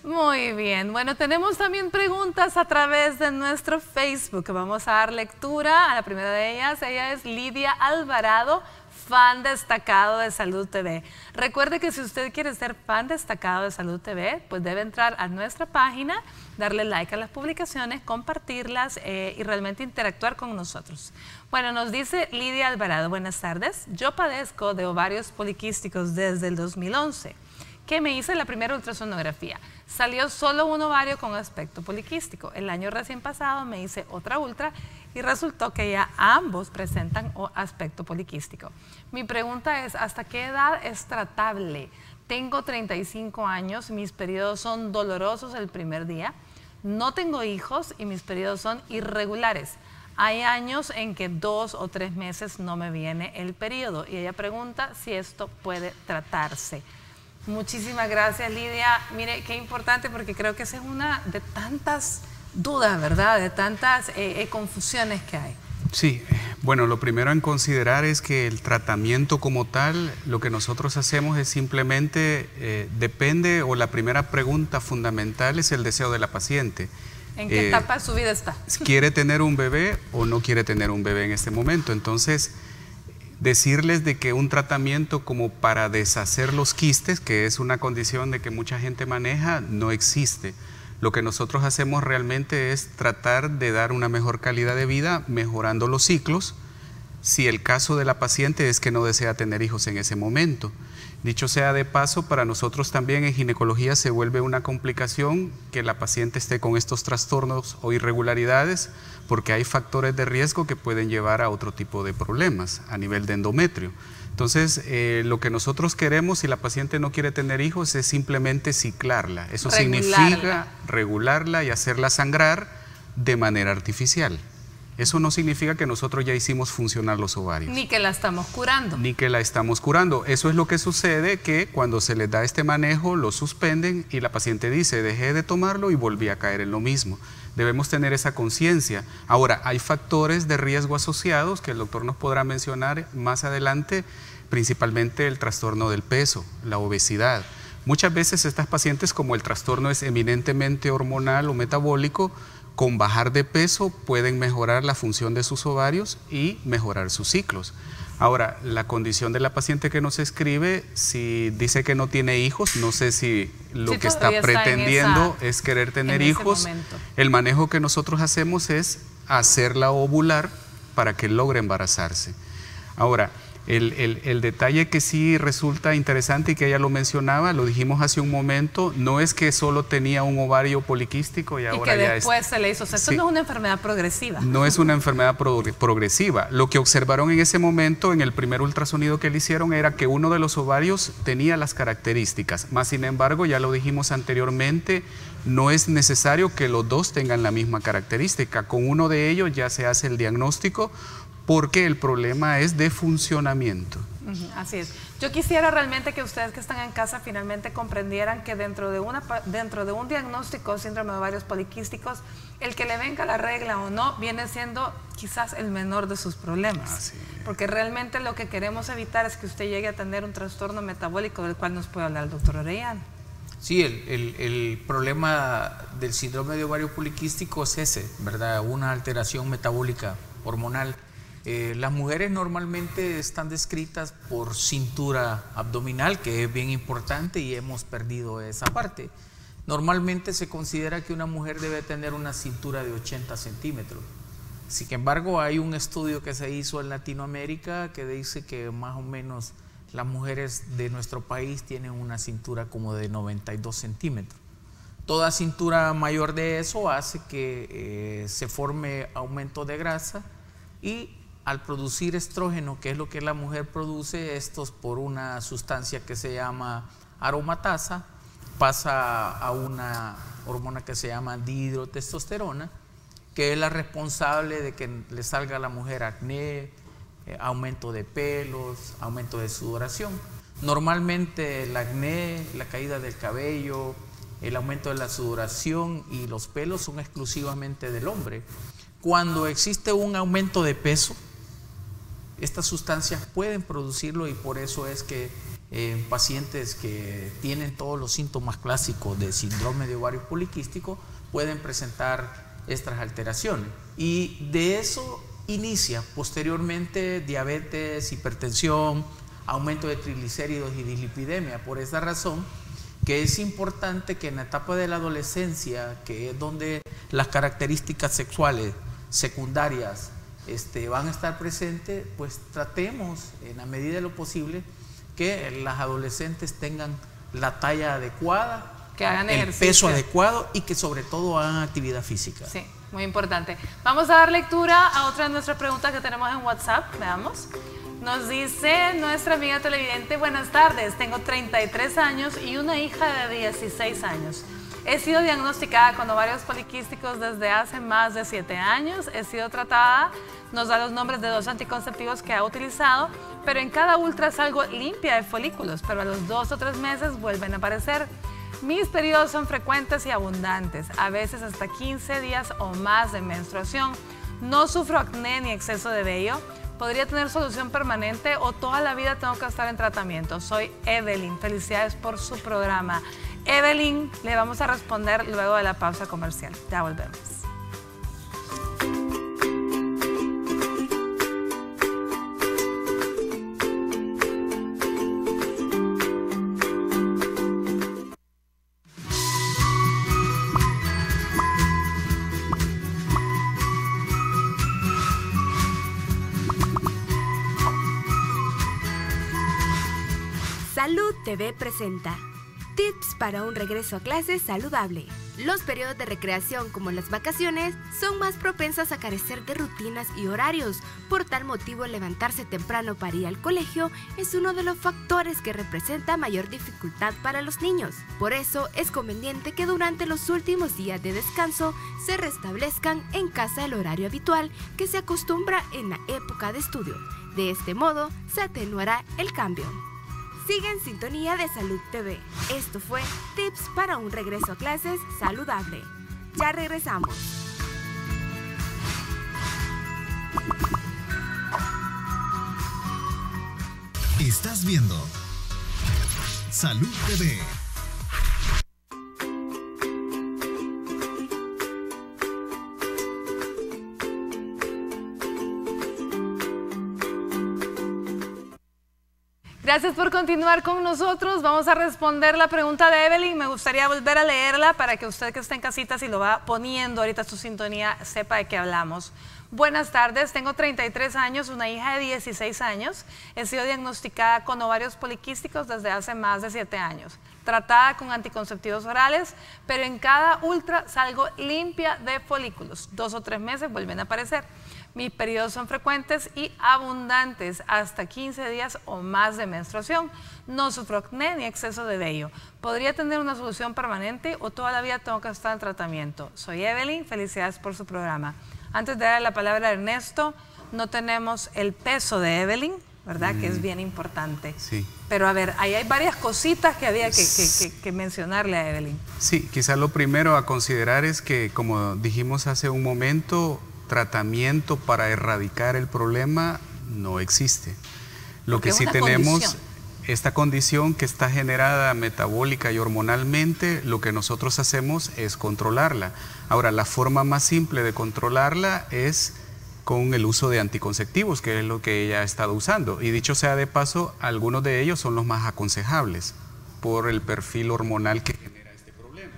Muy bien, bueno, tenemos también preguntas a través de nuestro Facebook. Vamos a dar lectura a la primera de ellas. Ella es Lidia Alvarado, fan destacado de Salud TV. Recuerde que si usted quiere ser fan destacado de Salud TV, pues debe entrar a nuestra página, darle like a las publicaciones, compartirlas y realmente interactuar con nosotros. Bueno, nos dice Lidia Alvarado, buenas tardes. Yo padezco de ovarios poliquísticos desde el 2011. Que me hice la primera ultrasonografía. Salió solo un ovario con aspecto poliquístico. El año recién pasado me hice otra ultra y resultó que ya ambos presentan aspecto poliquístico. Mi pregunta es, ¿hasta qué edad es tratable? Tengo 35 años, mis periodos son dolorosos el primer día, no tengo hijos y mis periodos son irregulares. Hay años en que 2 o 3 meses no me viene el periodo y ella pregunta si esto puede tratarse. Muchísimas gracias, Lidia. Mire, qué importante porque creo que esa es una de tantas dudas, ¿verdad? De tantas confusiones que hay. Sí, bueno, lo primero en considerar es que el tratamiento como tal, lo que nosotros hacemos es simplemente, depende, o la primera pregunta fundamental es el deseo de la paciente. ¿En qué etapa de su vida está? ¿Quiere tener un bebé o no quiere tener un bebé en este momento? Entonces, decirles de que un tratamiento como para deshacer los quistes, que es una condición de que mucha gente maneja, no existe. Lo que nosotros hacemos realmente es tratar de dar una mejor calidad de vida mejorando los ciclos, si el caso de la paciente es que no desea tener hijos en ese momento. Dicho sea de paso, para nosotros también en ginecología se vuelve una complicación que la paciente esté con estos trastornos o irregularidades, porque hay factores de riesgo que pueden llevar a otro tipo de problemas a nivel de endometrio. Entonces, lo que nosotros queremos, si la paciente no quiere tener hijos, es simplemente ciclarla. Eso significa regularla y hacerla sangrar de manera artificial. Eso no significa que nosotros ya hicimos funcionar los ovarios. Ni que la estamos curando. Ni que la estamos curando. Eso es lo que sucede, que cuando se les da este manejo, lo suspenden y la paciente dice, dejé de tomarlo y volví a caer en lo mismo. Debemos tener esa conciencia. Ahora, hay factores de riesgo asociados que el doctor nos podrá mencionar más adelante, principalmente el trastorno del peso, la obesidad. Muchas veces estas pacientes, como el trastorno es eminentemente hormonal o metabólico, con bajar de peso pueden mejorar la función de sus ovarios y mejorar sus ciclos. Ahora, la condición de la paciente que nos escribe, si dice que no tiene hijos, no sé si lo que está pretendiendo es querer tener hijos. El manejo que nosotros hacemos es hacerla ovular para que logre embarazarse. Ahora, El detalle que sí resulta interesante y que ella lo mencionaba, lo dijimos hace un momento, no es que solo tenía un ovario poliquístico y ahora que ya después se le hizo. O sea, esto no es una enfermedad progresiva. No es una enfermedad progresiva. Lo que observaron en ese momento, en el primer ultrasonido que le hicieron, era que uno de los ovarios tenía las características. Más sin embargo, ya lo dijimos anteriormente, no es necesario que los dos tengan la misma característica. Con uno de ellos ya se hace el diagnóstico, porque el problema es de funcionamiento. Así es. Yo quisiera realmente que ustedes que están en casa finalmente comprendieran que dentro de un diagnóstico de síndrome de ovarios poliquísticos, el que le venga la regla o no viene siendo quizás el menor de sus problemas. Porque realmente lo que queremos evitar es que usted llegue a tener un trastorno metabólico del cual nos puede hablar el doctor Orellana. Sí, el problema del síndrome de ovario poliquístico es ese, ¿verdad? Una alteración metabólica hormonal. Las mujeres normalmente están descritas por cintura abdominal, que es bien importante y hemos perdido esa parte. Normalmente se considera que una mujer debe tener una cintura de 80 centímetros. Sin embargo, hay un estudio que se hizo en Latinoamérica que dice que más o menos las mujeres de nuestro país tienen una cintura como de 92 centímetros. Toda cintura mayor de eso hace que se forme aumento de grasa y al producir estrógeno, que es lo que la mujer produce, estos por una sustancia que se llama aromatasa, pasa a una hormona que se llama dihidrotestosterona, que es la responsable de que le salga a la mujer acné, aumento de pelos, aumento de sudoración. Normalmente el acné, la caída del cabello, el aumento de la sudoración y los pelos son exclusivamente del hombre. Cuando existe un aumento de peso, estas sustancias pueden producirlo y por eso es que pacientes que tienen todos los síntomas clásicos de síndrome de ovario poliquístico pueden presentar estas alteraciones. Y de eso inicia posteriormente diabetes, hipertensión, aumento de triglicéridos y dislipidemia. Por esa razón que es importante que en la etapa de la adolescencia, que es donde las características sexuales secundarias van a estar presentes, pues tratemos en la medida de lo posible que las adolescentes tengan la talla adecuada, que hagan el ejercicio, peso adecuado y que sobre todo hagan actividad física. Sí, muy importante. Vamos a dar lectura a otra de nuestras preguntas que tenemos en WhatsApp. Veamos. Nos dice nuestra amiga televidente: buenas tardes, tengo 33 años y una hija de 16 años. He sido diagnosticada con ovarios poliquísticos desde hace más de 7 años. He sido tratada, nos da los nombres de 2 anticonceptivos que ha utilizado, pero en cada ultra salgo limpia de folículos, pero a los 2 o 3 meses vuelven a aparecer. Mis periodos son frecuentes y abundantes, a veces hasta 15 días o más de menstruación. No sufro acné ni exceso de vello. ¿Podría tener solución permanente o toda la vida tengo que estar en tratamiento? Soy Evelyn. Felicidades por su programa. Evelyn, le vamos a responder luego de la pausa comercial. Ya volvemos. Salud TV presenta Tips para un regreso a clases saludable. Los periodos de recreación, como las vacaciones, son más propensas a carecer de rutinas y horarios. Por tal motivo, levantarse temprano para ir al colegio es uno de los factores que representa mayor dificultad para los niños. Por eso, es conveniente que durante los últimos días de descanso se restablezcan en casa el horario habitual que se acostumbra en la época de estudio. De este modo, se atenuará el cambio. Sigue en sintonía de Salud TV. Esto fue Tips para un regreso a clases saludable. Ya regresamos. Estás viendo Salud TV. Gracias por continuar con nosotros. Vamos a responder la pregunta de Evelyn. Me gustaría volver a leerla para que usted que está en casita, si lo va poniendo ahorita su sintonía, sepa de qué hablamos. Buenas tardes, tengo 33 años, una hija de 16 años. He sido diagnosticada con ovarios poliquísticos desde hace más de 7 años. Tratada con anticonceptivos orales, pero en cada ultra salgo limpia de folículos. 2 o 3 meses vuelven a aparecer. Mis periodos son frecuentes y abundantes, hasta 15 días o más de menstruación. No sufro acné ni exceso de vello. ¿Podría tener una solución permanente o toda la vida tengo que estar en tratamiento? Soy Evelyn, felicidades por su programa. Antes de darle la palabra a Ernesto, no tenemos el peso de Evelyn, ¿verdad? Que es bien importante. Sí. Pero a ver, ahí hay varias cositas que había que mencionarle a Evelyn. Sí, quizás lo primero a considerar es que, como dijimos hace un momento, tratamiento para erradicar el problema no existe. Lo que sí tenemos, esta condición que está generada metabólica y hormonalmente, lo que nosotros hacemos es controlarla. Ahora, la forma más simple de controlarla es con el uso de anticonceptivos, que es lo que ella ha estado usando. Y dicho sea de paso, algunos de ellos son los más aconsejables por el perfil hormonal que genera este problema.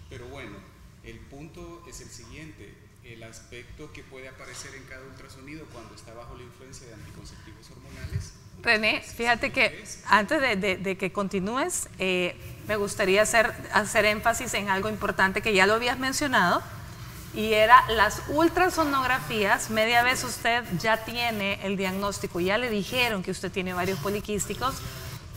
Pero bueno, el punto es el siguiente, el aspecto que puede aparecer en cada ultrasonido cuando está bajo la influencia de anticonceptivos hormonales. René, fíjate que antes de que continúes, me gustaría hacer énfasis en algo importante que ya lo habías mencionado, y era las ultrasonografías. Media vez usted ya tiene el diagnóstico, ya le dijeron que usted tiene ovarios poliquísticos,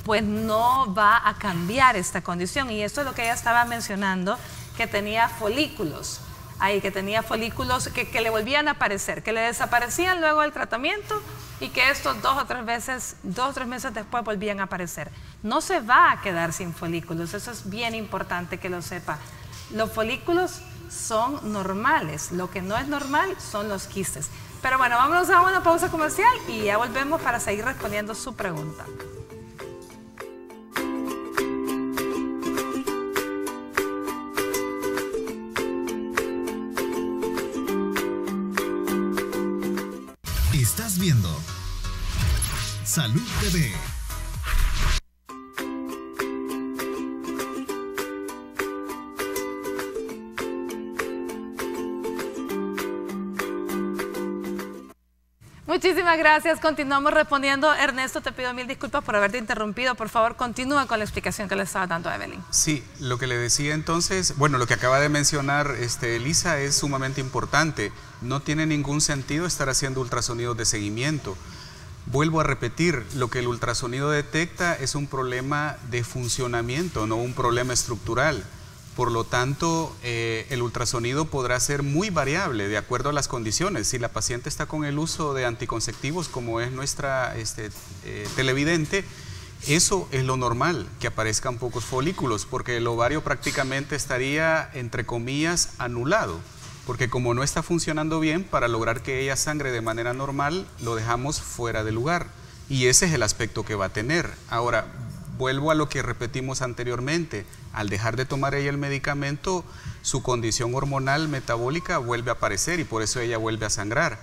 pues no va a cambiar esta condición. Y esto es lo que ella estaba mencionando, que tenía folículos. Ahí, que tenía folículos que le volvían a aparecer, que le desaparecían luego del tratamiento y que estos 2 o 3 meses después volvían a aparecer. No se va a quedar sin folículos, eso es bien importante que lo sepa. Los folículos son normales, lo que no es normal son los quistes. Pero bueno, vámonos a una pausa comercial y ya volvemos para seguir respondiendo su pregunta. Estás viendo Salud TV. Muchísimas gracias. Continuamos respondiendo. Ernesto, te pido 1000 disculpas por haberte interrumpido. Por favor, continúa con la explicación que le estaba dando a Evelyn. Sí, lo que le decía entonces, bueno, lo que acaba de mencionar Elisa es sumamente importante. No tiene ningún sentido estar haciendo ultrasonidos de seguimiento. Vuelvo a repetir, lo que el ultrasonido detecta es un problema de funcionamiento, no un problema estructural. Por lo tanto, el ultrasonido podrá ser muy variable de acuerdo a las condiciones. Si la paciente está con el uso de anticonceptivos, como es nuestra televidente, eso es lo normal, que aparezcan pocos folículos, porque el ovario prácticamente estaría, entre comillas, anulado. Porque como no está funcionando bien, para lograr que ella sangre de manera normal, lo dejamos fuera de lugar. Y ese es el aspecto que va a tener. Ahora, vuelvo a lo que repetimos anteriormente. Al dejar de tomar ella el medicamento, su condición hormonal metabólica vuelve a aparecer y por eso ella vuelve a sangrar.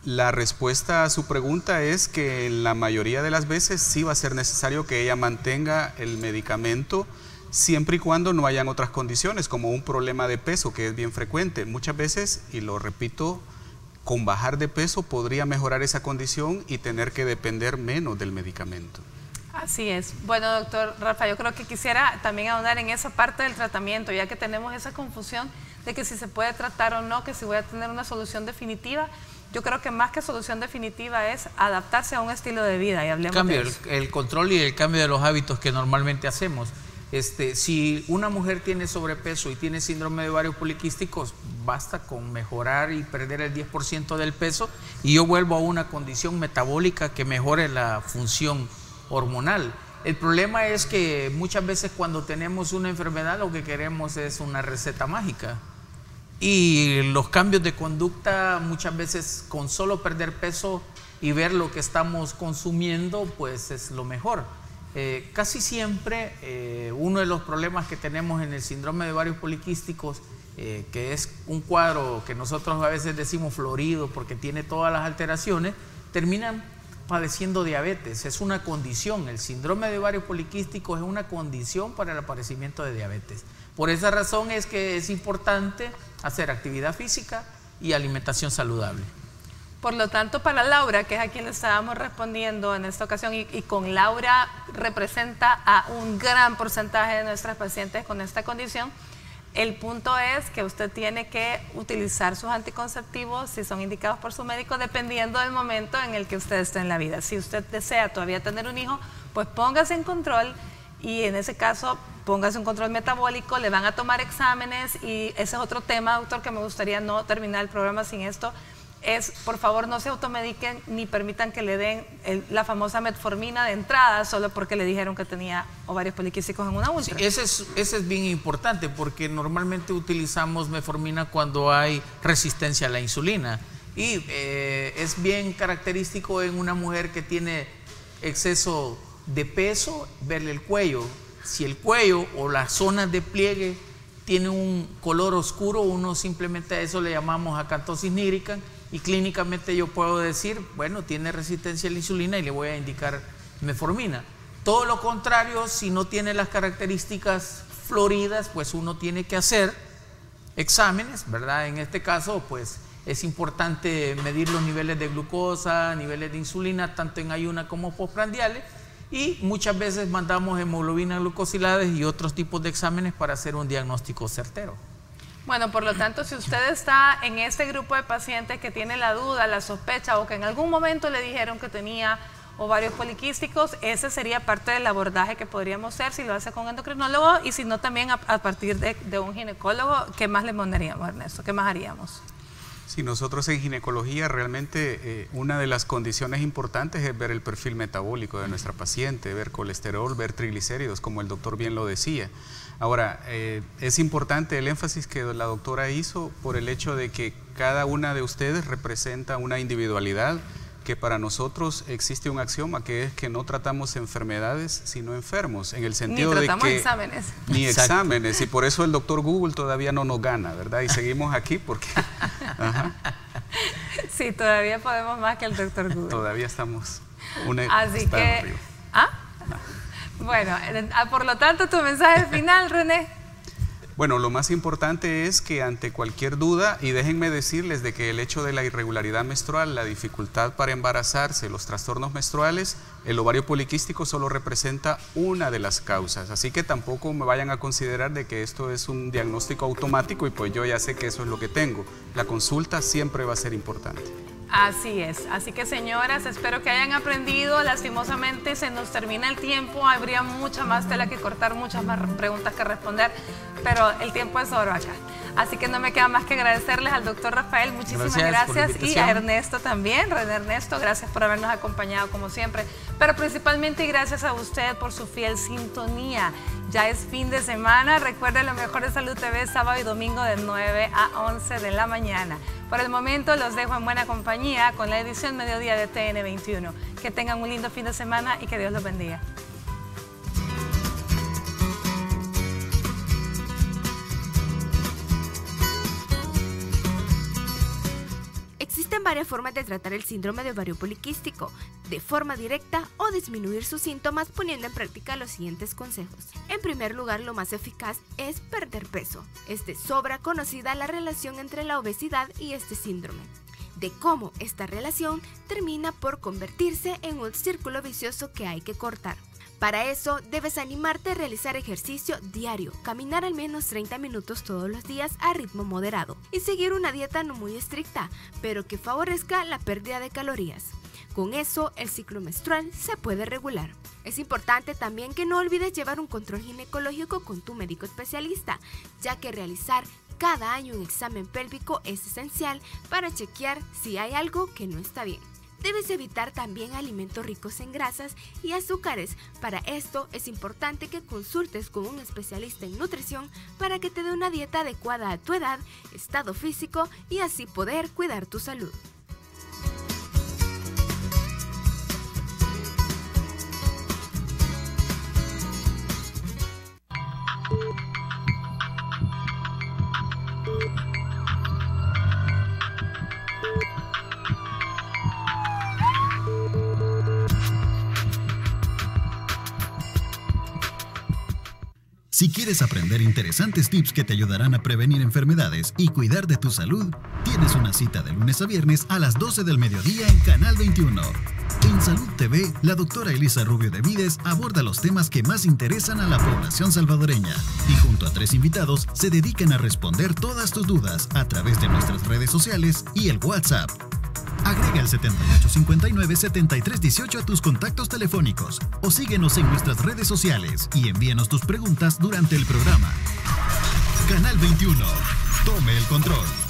La respuesta a su pregunta es que en la mayoría de las veces sí va a ser necesario que ella mantenga el medicamento siempre y cuando no hayan otras condiciones, como un problema de peso, que es bien frecuente. Muchas veces, y lo repito, con bajar de peso podría mejorar esa condición y tener que depender menos del medicamento. Así es. Bueno, doctor Rafa, yo creo que quisiera también ahondar en esa parte del tratamiento, ya que tenemos esa confusión de que si se puede tratar o no, que si voy a tener una solución definitiva. Yo creo que más que solución definitiva es adaptarse a un estilo de vida, y hablemos de eso. El control y el cambio de los hábitos que normalmente hacemos. Si una mujer tiene sobrepeso y tiene síndrome de ovarios poliquísticos, basta con mejorar y perder el 10% del peso y yo vuelvo a una condición metabólica que mejore la función hormonal. El problema es que muchas veces cuando tenemos una enfermedad lo que queremos es una receta mágica y los cambios de conducta muchas veces con solo perder peso y ver lo que estamos consumiendo pues es lo mejor. Casi siempre uno de los problemas que tenemos en el síndrome de ovarios poliquísticos, que es un cuadro que nosotros a veces decimos florido porque tiene todas las alteraciones, terminan padeciendo diabetes. Es una condición, el síndrome de ovarios poliquísticos es una condición para el aparecimiento de diabetes. Por esa razón es que es importante hacer actividad física y alimentación saludable. Por lo tanto, para Laura, que es a quien le estábamos respondiendo en esta ocasión, y con Laura representa a un gran porcentaje de nuestras pacientes con esta condición, el punto es que usted tiene que utilizar sus anticonceptivos si son indicados por su médico, dependiendo del momento en el que usted esté en la vida. Si usted desea todavía tener un hijo, pues póngase en control, y en ese caso póngase un control metabólico, le van a tomar exámenes, y ese es otro tema, doctor, que me gustaría no terminar el programa sin esto. Es, por favor, no se automediquen ni permitan que le den la famosa metformina de entrada solo porque le dijeron que tenía ovarios poliquísticos en una ultra. Sí, ese es bien importante, porque normalmente utilizamos metformina cuando hay resistencia a la insulina, y es bien característico en una mujer que tiene exceso de peso verle el cuello. Si el cuello o las zonas de pliegue tiene un color oscuro, uno simplemente a eso le llamamos acantosis nigricans, y clínicamente yo puedo decir, bueno, tiene resistencia a la insulina y le voy a indicar metformina. Todo lo contrario, si no tiene las características floridas, pues uno tiene que hacer exámenes, ¿verdad? En este caso, pues es importante medir los niveles de glucosa, niveles de insulina, tanto en ayuna como postprandiales, y muchas veces mandamos hemoglobina glucosilada y otros tipos de exámenes para hacer un diagnóstico certero. Bueno, por lo tanto, si usted está en este grupo de pacientes que tiene la duda, la sospecha, o que en algún momento le dijeron que tenía ovarios poliquísticos, ese sería parte del abordaje que podríamos hacer si lo hace con endocrinólogo, y si no, también a partir de un ginecólogo. ¿Qué más le mandaríamos, Ernesto? ¿Qué más haríamos? Sí, nosotros en ginecología realmente una de las condiciones importantes es ver el perfil metabólico de nuestra paciente, ver colesterol, ver triglicéridos, como el doctor bien lo decía. Ahora, es importante el énfasis que la doctora hizo por el hecho de que cada una de ustedes representa una individualidad, que para nosotros existe un axioma que es que no tratamos enfermedades sino enfermos, en el sentido de que exámenes. Ni exámenes, y por eso el doctor Google todavía no nos gana, ¿verdad? Y seguimos aquí porque ajá. Sí, todavía podemos más que el doctor Google. Todavía estamos así que ¿ah? Bueno, por lo tanto, tu mensaje final, René. Bueno, lo más importante es que ante cualquier duda, y déjenme decirles de que el hecho de la irregularidad menstrual, la dificultad para embarazarse, los trastornos menstruales, el ovario poliquístico solo representa una de las causas, así que tampoco me vayan a considerar de que esto es un diagnóstico automático y pues yo ya sé que eso es lo que tengo. La consulta siempre va a ser importante. Así es, así que señoras, espero que hayan aprendido. Lastimosamente se nos termina el tiempo, habría mucha más tela que cortar, muchas más preguntas que responder, pero el tiempo es oro acá. Así que no me queda más que agradecerles al doctor Rafael, muchísimas gracias, y a Ernesto también, René Ernesto, gracias por habernos acompañado como siempre, pero principalmente gracias a usted por su fiel sintonía. Ya es fin de semana, recuerden Lo Mejor de Salud TV, sábado y domingo de 9 a 11 de la mañana. Por el momento los dejo en buena compañía con la edición Mediodía de TN21. Que tengan un lindo fin de semana y que Dios los bendiga. Existen varias formas de tratar el síndrome de ovario poliquístico, de forma directa o disminuir sus síntomas poniendo en práctica los siguientes consejos. En primer lugar, lo más eficaz es perder peso. Es de sobra conocida la relación entre la obesidad y este síndrome, de cómo esta relación termina por convertirse en un círculo vicioso que hay que cortar. Para eso, debes animarte a realizar ejercicio diario, caminar al menos 30 minutos todos los días a ritmo moderado y seguir una dieta no muy estricta, pero que favorezca la pérdida de calorías. Con eso, el ciclo menstrual se puede regular. Es importante también que no olvides llevar un control ginecológico con tu médico especialista, ya que realizar cada año un examen pélvico es esencial para chequear si hay algo que no está bien. Debes evitar también alimentos ricos en grasas y azúcares. Para esto es importante que consultes con un especialista en nutrición para que te dé una dieta adecuada a tu edad, estado físico y así poder cuidar tu salud. Si quieres aprender interesantes tips que te ayudarán a prevenir enfermedades y cuidar de tu salud, Tienes una cita de lunes a viernes a las 12 del mediodía en Canal 21. En Salud TV, la doctora Elisa Rubio de Vides aborda los temas que más interesan a la población salvadoreña y junto a 3 invitados se dedican a responder todas tus dudas a través de nuestras redes sociales y el WhatsApp. Agrega el 7859-7318 a tus contactos telefónicos o síguenos en nuestras redes sociales y envíanos tus preguntas durante el programa. Canal 21. Tome el control.